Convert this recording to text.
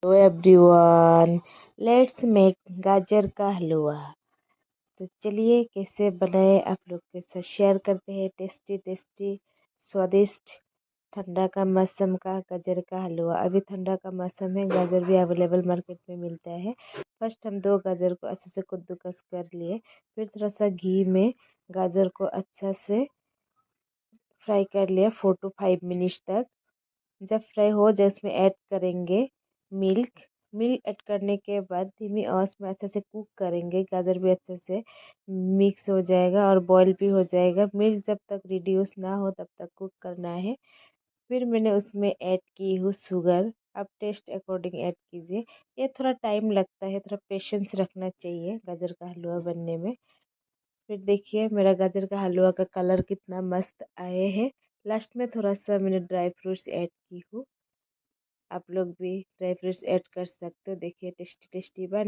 Hello everyone, let's make गाजर का हलवा। तो चलिए कैसे बनाए आप लोग के साथ शेयर करते हैं। टेस्टी टेस्टी स्वादिष्ट ठंडा का मौसम का गाजर का हलवा। अभी ठंडा का मौसम है, गाजर भी अवेलेबल मार्केट में मिलता है। फर्स्ट हम दो गाजर को अच्छे से कद्दूकस कर लिए, फिर थोड़ा सा घी में गाजर को अच्छा से फ्राई कर लिया 4 to 5 मिनट्स तक। जब फ्राई हो जाए इसमें ऐड करेंगे मिल्क। मिल्क ऐड करने के बाद धीमी आंच में अच्छे से कुक करेंगे। गाजर भी अच्छे से मिक्स हो जाएगा और बॉईल भी हो जाएगा। मिल्क जब तक रिड्यूस ना हो तब तक कुक करना है। फिर मैंने उसमें ऐड की हूँ शुगर। आप टेस्ट अकॉर्डिंग ऐड कीजिए। ये थोड़ा टाइम लगता है, थोड़ा पेशेंस रखना चाहिए गाजर का हलवा बनने में। फिर देखिए मेरा गाजर का हलवा का कलर कितना मस्त आए है। लास्ट में थोड़ा सा मैंने ड्राई फ्रूट्स ऐड की हूँ। आप लोग भी ड्राई फ्रूट्स ऐड कर सकते हो। देखिए टेस्टी टेस्टी बन